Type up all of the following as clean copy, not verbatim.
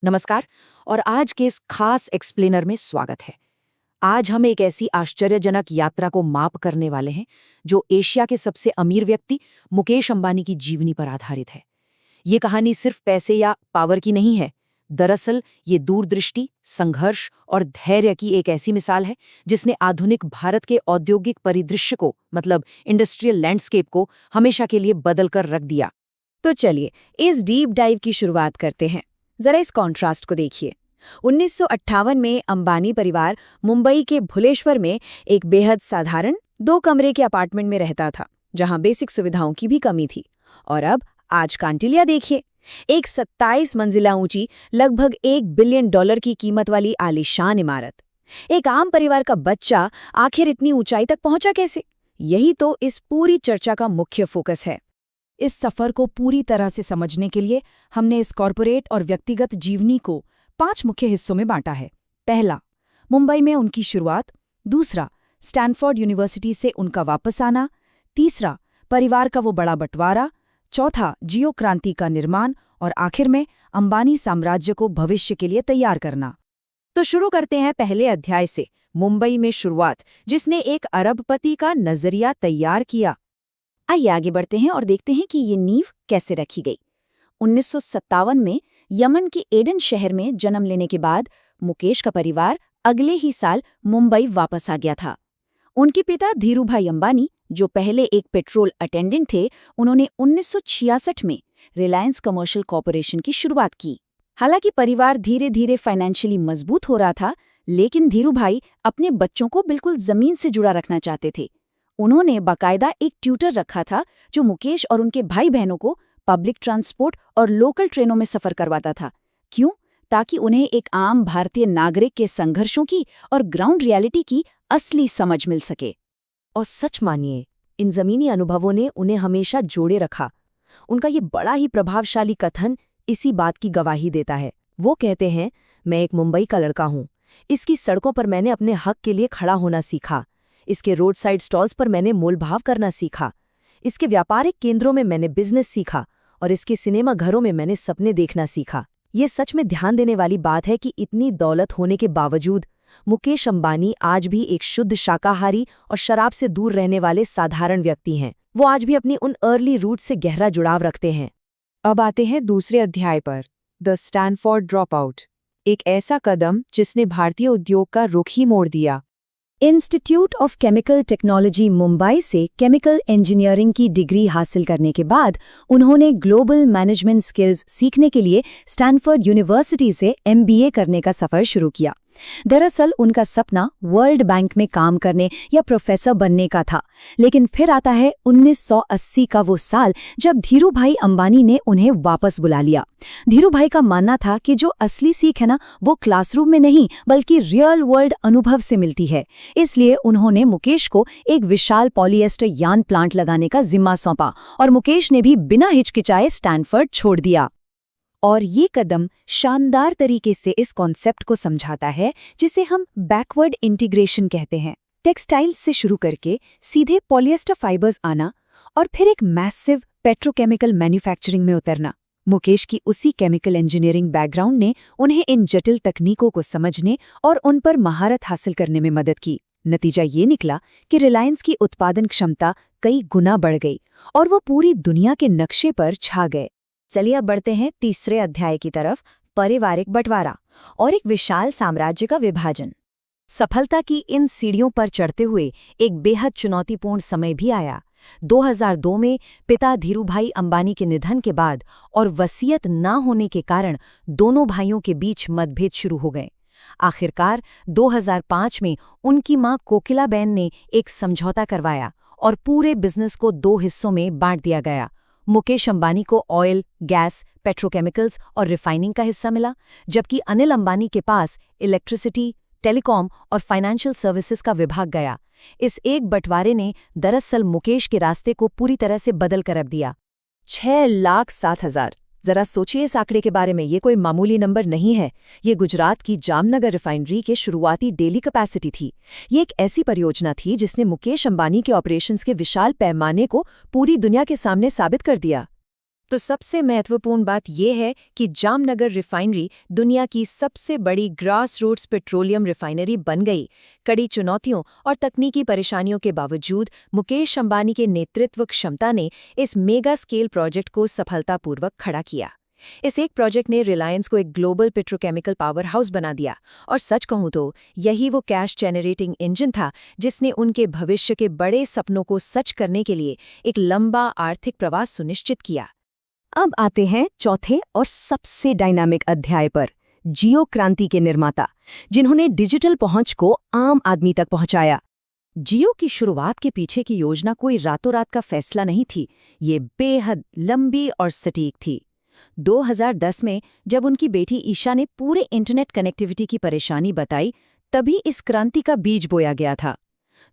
नमस्कार। और आज के इस खास एक्सप्लेनर में स्वागत है। आज हम एक ऐसी आश्चर्यजनक यात्रा को माप करने वाले हैं जो एशिया के सबसे अमीर व्यक्ति मुकेश अंबानी की जीवनी पर आधारित है। ये कहानी सिर्फ पैसे या पावर की नहीं है। दरअसल ये दूरदृष्टि, संघर्ष और धैर्य की एक ऐसी मिसाल है जिसने आधुनिक भारत के औद्योगिक परिदृश्य को, मतलब इंडस्ट्रियल लैंडस्केप को, हमेशा के लिए बदल कर रख दिया। तो चलिए इस डीप डाइव की शुरुआत करते हैं। जरा इस कॉन्ट्रास्ट को देखिए। 1958 में अंबानी परिवार मुंबई के भुलेश्वर में एक बेहद साधारण 2 कमरे के अपार्टमेंट में रहता था, जहां बेसिक सुविधाओं की भी कमी थी। और अब आज कांटिलिया देखिए, एक 27 मंजिला ऊंची, लगभग $1 बिलियन की कीमत वाली आलीशान इमारत। एक आम परिवार का बच्चा आखिर इतनी ऊंचाई तक पहुंचा कैसे? यही तो इस पूरी चर्चा का मुख्य फोकस है। इस सफर को पूरी तरह से समझने के लिए हमने इस कॉरपोरेट और व्यक्तिगत जीवनी को 5 मुख्य हिस्सों में बांटा है। पहला, मुंबई में उनकी शुरुआत। दूसरा, स्टैनफोर्ड यूनिवर्सिटी से उनका वापस आना। तीसरा, परिवार का वो बड़ा बंटवारा। चौथा, जियो क्रांति का निर्माण। और आखिर में अंबानी साम्राज्य को भविष्य के लिए तैयार करना। तो शुरू करते हैं पहले अध्याय से, मुंबई में शुरुआत, जिसने एक अरबपति का नजरिया तैयार किया। आइए आगे बढ़ते हैं और देखते हैं कि ये नींव कैसे रखी गई। 1957 में यमन के एडन शहर में जन्म लेने के बाद मुकेश का परिवार अगले ही साल मुंबई वापस आ गया था। उनके पिता धीरूभाई अंबानी, जो पहले एक पेट्रोल अटेंडेंट थे, उन्होंने 1966 में रिलायंस कमर्शियल कॉरपोरेशन की शुरुआत की। हालांकि परिवार धीरे धीरे फाइनेंशियली मजबूत हो रहा था, लेकिन धीरूभाई अपने बच्चों को बिल्कुल जमीन से जुड़ा रखना चाहते थे। उन्होंने बाकायदा एक ट्यूटर रखा था जो मुकेश और उनके भाई बहनों को पब्लिक ट्रांसपोर्ट और लोकल ट्रेनों में सफर करवाता था। क्यों? ताकि उन्हें एक आम भारतीय नागरिक के संघर्षों की और ग्राउंड रियलिटी की असली समझ मिल सके। और सच मानिए, इन जमीनी अनुभवों ने उन्हें हमेशा जोड़े रखा। उनका ये बड़ा ही प्रभावशाली कथन इसी बात की गवाही देता है। वो कहते हैं, मैं एक मुंबई का लड़का हूँ। इसकी सड़कों पर मैंने अपने हक के लिए खड़ा होना सीखा। इसके रोड साइड स्टॉल्स पर मैंने मोलभाव करना सीखा। इसके व्यापारिक केंद्रों में मैंने बिजनेस सीखा और इसके सिनेमा घरों में मैंने सपने देखना सीखा। ये सच में ध्यान देने वाली बात है कि इतनी दौलत होने के बावजूद मुकेश अंबानी आज भी एक शुद्ध शाकाहारी और शराब से दूर रहने वाले साधारण व्यक्ति हैं। वो आज भी अपनी उन अर्ली रूट से गहरा जुड़ाव रखते हैं। अब आते हैं दूसरे अध्याय पर, द स्टैनफोर्ड ड्रॉप आउट, एक ऐसा कदम जिसने भारतीय उद्योग का रुख ही मोड़ दिया। Institute of chemical technology Mumbai से केमिकल इंजीनियरिंग की डिग्री हासिल करने के बाद उन्होंने ग्लोबल मैनेजमेंट स्किल्स सीखने के लिए स्टैनफोर्ड यूनिवर्सिटी से MBA करने का सफ़र शुरू किया। दरअसल उनका सपना वर्ल्ड बैंक में काम करने या प्रोफेसर बनने का था, लेकिन फिर आता है 1980 का वो साल जब धीरूभाई अंबानी ने उन्हें वापस बुला लिया। धीरूभाई का मानना था कि जो असली सीख है ना, वो क्लासरूम में नहीं बल्कि रियल वर्ल्ड अनुभव से मिलती है। इसलिए उन्होंने मुकेश को एक विशाल पॉलिएस्टर यार्न प्लांट लगाने का जिम्मा सौंपा और मुकेश ने भी बिना हिचकिचाए स्टैनफोर्ड छोड़ दिया। और ये कदम शानदार तरीके से इस कॉन्सेप्ट को समझाता है जिसे हम बैकवर्ड इंटीग्रेशन कहते हैं। टेक्सटाइल्स से शुरू करके सीधे पॉलिएस्टर फाइबर्स आना और फिर एक मैसिव पेट्रोकेमिकल मैन्युफैक्चरिंग में उतरना। मुकेश की उसी केमिकल इंजीनियरिंग बैकग्राउंड ने उन्हें इन जटिल तकनीकों को समझने और उन पर महारत हासिल करने में मदद की। नतीजा ये निकला कि रिलायंस की उत्पादन क्षमता कई गुना बढ़ गई और वो पूरी दुनिया के नक्शे पर छा गए। चलिए अब बढ़ते हैं तीसरे अध्याय की तरफ, पारिवारिक बंटवारा और एक विशाल साम्राज्य का विभाजन। सफलता की इन सीढ़ियों पर चढ़ते हुए एक बेहद चुनौतीपूर्ण समय भी आया। 2002 में पिता धीरूभाई अंबानी के निधन के बाद और वसीयत न होने के कारण दोनों भाइयों के बीच मतभेद शुरू हो गए। आखिरकार 2005 में उनकी मां कोकिलाबेन ने एक समझौता करवाया और पूरे बिजनेस को 2 हिस्सों में बांट दिया गया। मुकेश अंबानी को ऑयल, गैस, पेट्रोकेमिकल्स और रिफाइनिंग का हिस्सा मिला, जबकि अनिल अंबानी के पास इलेक्ट्रिसिटी, टेलीकॉम और फाइनेंशियल सर्विसेज का विभाग गया। इस एक बंटवारे ने दरअसल मुकेश के रास्ते को पूरी तरह से बदल कर रख दिया। 6,07,000। जरा सोचिए इस आंकड़े के बारे में। ये कोई मामूली नंबर नहीं है। ये गुजरात की जामनगर रिफाइनरी के शुरुआती डेली कैपेसिटी थी। ये एक ऐसी परियोजना थी जिसने मुकेश अंबानी के ऑपरेशंस के विशाल पैमाने को पूरी दुनिया के सामने साबित कर दिया। तो सबसे महत्वपूर्ण बात यह है कि जामनगर रिफाइनरी दुनिया की सबसे बड़ी ग्रास रूट्स पेट्रोलियम रिफाइनरी बन गई। कड़ी चुनौतियों और तकनीकी परेशानियों के बावजूद मुकेश अंबानी के नेतृत्व क्षमता ने इस मेगा स्केल प्रोजेक्ट को सफलतापूर्वक खड़ा किया। इस एक प्रोजेक्ट ने रिलायंस को एक ग्लोबल पेट्रोकेमिकल पावर हाउस बना दिया और सच कहूं तो यही वो कैश जेनरेटिंग इंजन था जिसने उनके भविष्य के बड़े सपनों को सच करने के लिए एक लंबा आर्थिक प्रवास सुनिश्चित किया। अब आते हैं चौथे और सबसे डायनामिक अध्याय पर, जियो क्रांति के निर्माता, जिन्होंने डिजिटल पहुंच को आम आदमी तक पहुंचाया। जियो की शुरुआत के पीछे की योजना कोई रातों रात का फैसला नहीं थी, ये बेहद लंबी और सटीक थी। 2010 में जब उनकी बेटी ईशा ने पूरे इंटरनेट कनेक्टिविटी की परेशानी बताई, तभी इस क्रांति का बीज बोया गया था।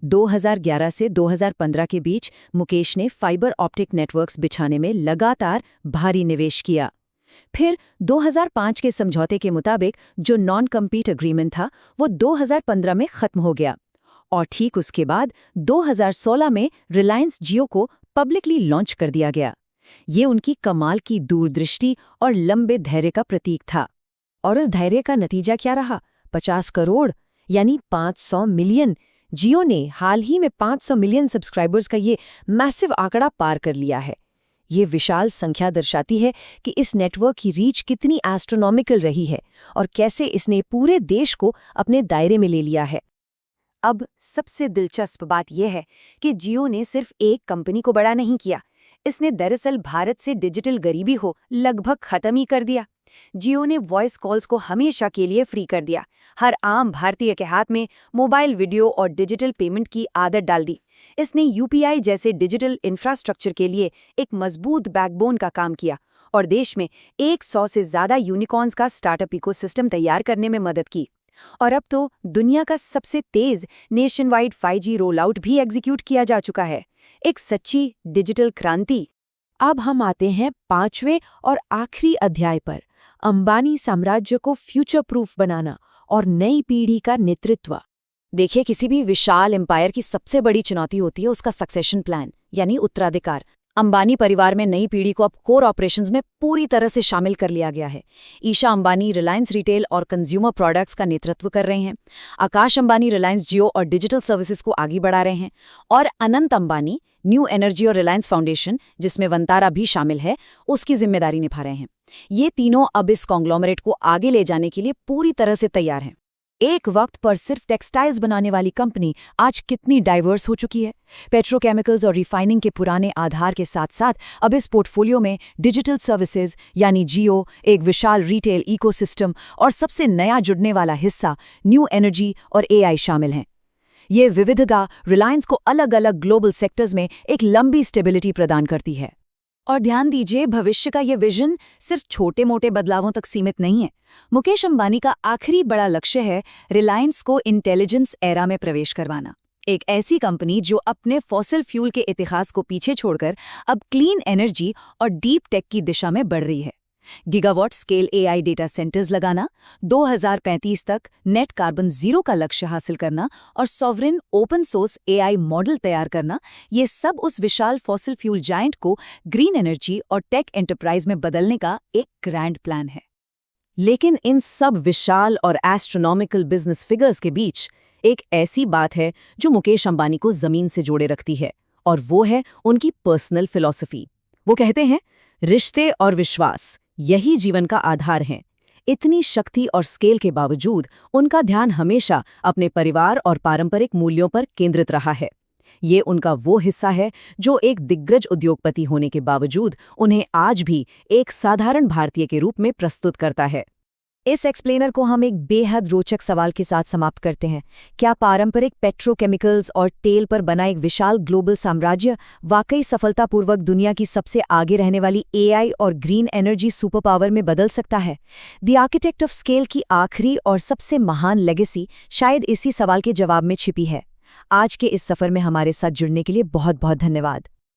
2011 से 2015 के बीच मुकेश ने फाइबर ऑप्टिक नेटवर्क्स बिछाने में लगातार भारी निवेश किया। फिर 2005 के समझौते के मुताबिक जो नॉन कम्पीट एग्रीमेंट था वो 2015 में खत्म हो गया और ठीक उसके बाद 2016 में रिलायंस जियो को पब्लिकली लॉन्च कर दिया गया। ये उनकी कमाल की दूरदृष्टि और लंबे धैर्य का प्रतीक था। और उस धैर्य का नतीजा क्या रहा? 50 करोड़ यानी 500 मिलियन। जियो ने हाल ही में 500 मिलियन सब्सक्राइबर्स का ये मैसिव आंकड़ा पार कर लिया है। ये विशाल संख्या दर्शाती है कि इस नेटवर्क की रीच कितनी एस्ट्रोनॉमिकल रही है और कैसे इसने पूरे देश को अपने दायरे में ले लिया है। अब सबसे दिलचस्प बात यह है कि जियो ने सिर्फ एक कंपनी को बड़ा नहीं किया, इसने दरअसल भारत से डिजिटल गरीबी को लगभग खत्म ही कर दिया। जियो ने वॉइस कॉल्स को हमेशा के लिए फ्री कर दिया। हर आम भारतीय के हाथ में मोबाइल वीडियो और डिजिटल पेमेंट की आदत डाल दी। इसने यूपीआई जैसे डिजिटल इंफ्रास्ट्रक्चर के लिए एक मजबूत बैकबोन का काम किया और देश में 100 से ज़्यादा यूनिकॉर्न्स का स्टार्टअप इकोसिस्टम तैयार करने में मदद की। और अब तो दुनिया का सबसे तेज nation wide 5G roll out भी एग्जीक्यूट किया जा चुका है। एक सच्ची डिजिटल क्रांति। अब हम आते हैं 5वें और आखिरी अध्याय पर, अंबानी साम्राज्य को फ्यूचर प्रूफ बनाना और नई पीढ़ी का नेतृत्व। देखिए, किसी भी विशाल एम्पायर की सबसे बड़ी चुनौती होती है उसका सक्सेशन प्लान यानी उत्तराधिकार। अंबानी परिवार में नई पीढ़ी को अब कोर ऑपरेशंस में पूरी तरह से शामिल कर लिया गया है। ईशा अंबानी रिलायंस रिटेल और कंज्यूमर प्रोडक्ट्स का नेतृत्व कर रहे हैं। आकाश अंबानी रिलायंस जियो और डिजिटल सर्विसेज को आगे बढ़ा रहे हैं और अनंत अंबानी न्यू एनर्जी और रिलायंस फाउंडेशन, जिसमें वंतारा भी शामिल है, उसकी जिम्मेदारी निभा रहे हैं। ये तीनों अब इस कॉन्ग्लोमरेट को आगे ले जाने के लिए पूरी तरह से तैयार हैं। एक वक्त पर सिर्फ टेक्सटाइल्स बनाने वाली कंपनी आज कितनी डाइवर्स हो चुकी है। पेट्रोकेमिकल्स और रिफाइनिंग के पुराने आधार के साथ साथ अब इस पोर्टफोलियो में डिजिटल सर्विसेज यानी जियो, एक विशाल रिटेल इकोसिस्टम और सबसे नया जुड़ने वाला हिस्सा न्यू एनर्जी और एआई शामिल हैं। ये विविधता रिलायंस को अलग अलग ग्लोबल सेक्टर्स में एक लंबी स्टेबिलिटी प्रदान करती है। और ध्यान दीजिए, भविष्य का ये विजन सिर्फ छोटे मोटे बदलावों तक सीमित नहीं है। मुकेश अंबानी का आखिरी बड़ा लक्ष्य है रिलायंस को इंटेलिजेंस एरा में प्रवेश करवाना। एक ऐसी कंपनी जो अपने फॉसिल फ्यूल के इतिहास को पीछे छोड़कर अब क्लीन एनर्जी और डीप टेक की दिशा में बढ़ रही है। Gigawatt scale AI data centres लगाना, 2035 तक नेट कार्बन जीरो का लक्ष्य हासिल करना और sovereign open source AI model तैयार करना, ये सब उस विशाल फॉसिल फ्यूल जायंट को ग्रीन एनर्जी और टेक एंटरप्राइज में बदलने का एक ग्रैंड प्लान है। लेकिन इन सब विशाल और एस्ट्रोनॉमिकल बिजनेस फिगर्स के बीच एक ऐसी बात है जो मुकेश अंबानी को जमीन से जोड़े रखती है, और वो है उनकी पर्सनल फिलॉसफी। वो कहते हैं, रिश्ते और विश्वास यही जीवन का आधार हैं। इतनी शक्ति और स्केल के बावजूद उनका ध्यान हमेशा अपने परिवार और पारंपरिक मूल्यों पर केंद्रित रहा है। ये उनका वो हिस्सा है जो एक दिग्गज उद्योगपति होने के बावजूद उन्हें आज भी एक साधारण भारतीय के रूप में प्रस्तुत करता है। इस एक्सप्लेनर को हम एक बेहद रोचक सवाल के साथ समाप्त करते हैं। क्या पारंपरिक पेट्रोकेमिकल्स और तेल पर बना एक विशाल ग्लोबल साम्राज्य वाकई सफलतापूर्वक दुनिया की सबसे आगे रहने वाली एआई और ग्रीन एनर्जी सुपर पावर में बदल सकता है? द आर्किटेक्ट ऑफ स्केल की आखिरी और सबसे महान लेगेसी शायद इसी सवाल के जवाब में छिपी है। आज के इस सफर में हमारे साथ जुड़ने के लिए बहुत बहुत धन्यवाद।